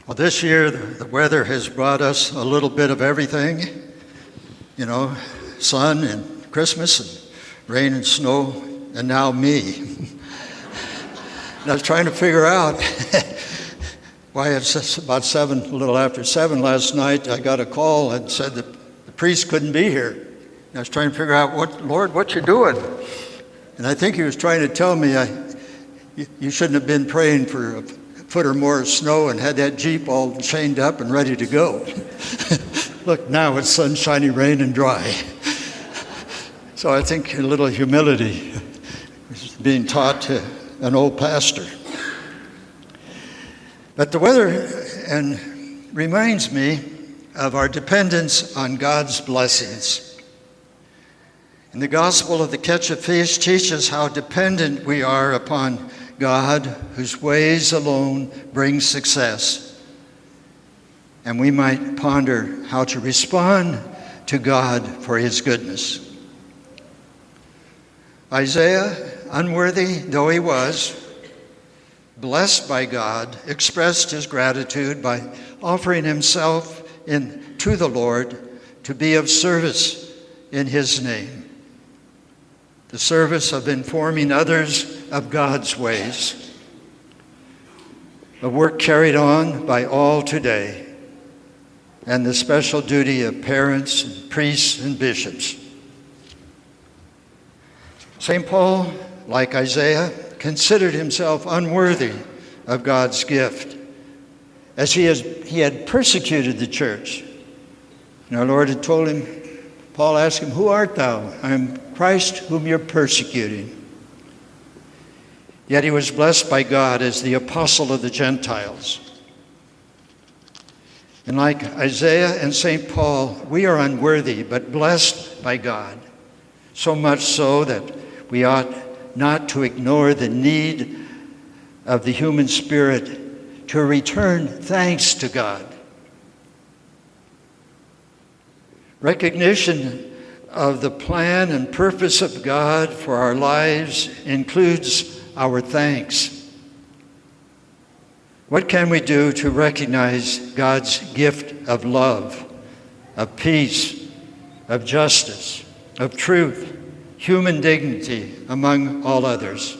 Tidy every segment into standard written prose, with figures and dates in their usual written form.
Well, this year, the weather has brought us a little bit of everything. You know, sun and Christmas and rain and snow, and now me. And I was trying to figure out why it's about 7, a little after 7 last night, I got a call and said that the priest couldn't be here. And I was trying to figure out, Lord, what you doing? And I think he was trying to tell me you shouldn't have been praying for a foot or more of snow and had that Jeep all chained up and ready to go. Look, now it's sunshiny, rain, and dry. So I think a little humility is being taught to an old pastor. But the weather reminds me of our dependence on God's blessings. And the Gospel of the Catch of Fish teaches how dependent we are upon God, whose ways alone bring success. And we might ponder how to respond to God for his goodness. Isaiah, unworthy though he was, blessed by God, expressed his gratitude by offering himself to the Lord to be of service in his name. The service of informing others of God's ways, a work carried on by all today, and the special duty of parents, and priests, and bishops. St. Paul, like Isaiah, considered himself unworthy of God's gift, as he had persecuted the church. And our Lord had told him, Paul asked him, "Who art thou?" "I am Christ whom you're persecuting." Yet he was blessed by God as the apostle of the Gentiles. And like Isaiah and St. Paul, we are unworthy, but blessed by God, so much so that we ought not to ignore the need of the human spirit to return thanks to God. Recognition of the plan and purpose of God for our lives includes our thanks. What can we do to recognize God's gift of love, of peace, of justice, of truth, human dignity, among all others?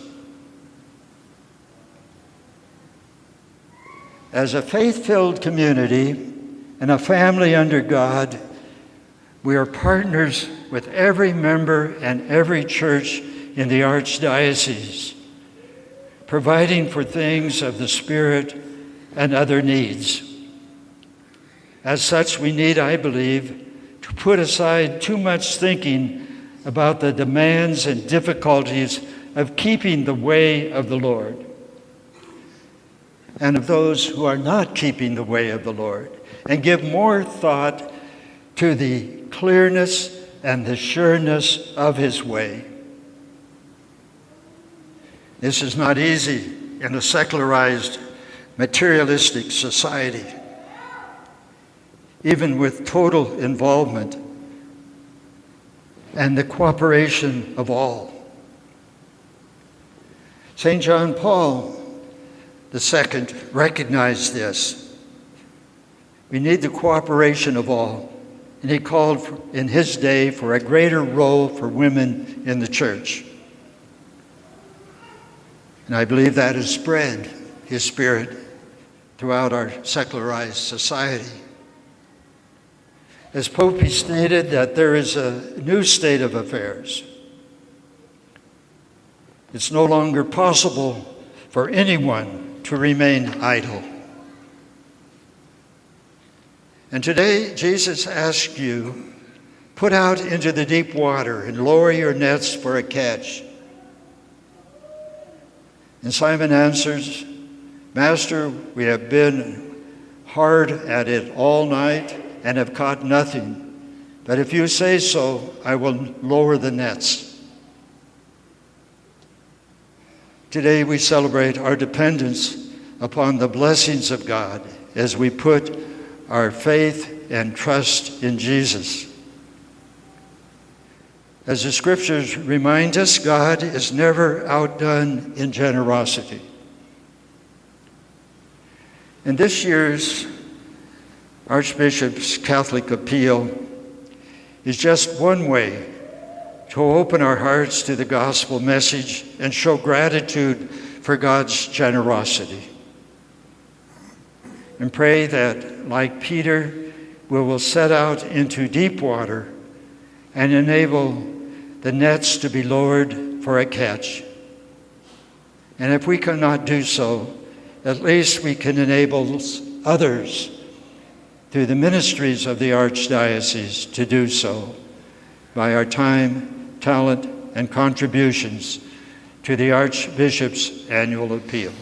As a faith-filled community and a family under God, we are partners with every member and every church in the Archdiocese, providing for things of the Spirit and other needs. As such, we need, I believe, to put aside too much thinking about the demands and difficulties of keeping the way of the Lord, and of those who are not keeping the way of the Lord, and give more thought to the clearness and the sureness of his way. This is not easy in a secularized, materialistic society, even with total involvement and the cooperation of all. St. John Paul II recognized this. We need the cooperation of all. And he called in his day for a greater role for women in the church. And I believe that has spread his spirit throughout our secularized society. As Pope, he stated that there is a new state of affairs. It's no longer possible for anyone to remain idle. And today, Jesus asks you, put out into the deep water and lower your nets for a catch. And Simon answers, "Master, we have been hard at it all night and have caught nothing. But if you say so, I will lower the nets." Today we celebrate our dependence upon the blessings of God as we put our faith and trust in Jesus. As the scriptures remind us, God is never outdone in generosity. And this year's Archbishop's Catholic Appeal is just one way to open our hearts to the gospel message and show gratitude for God's generosity. And pray that, like Peter, we will set out into deep water and enable the nets to be lowered for a catch. And if we cannot do so, at least we can enable others through the ministries of the Archdiocese to do so by our time, talent, and contributions to the Archbishop's annual appeal.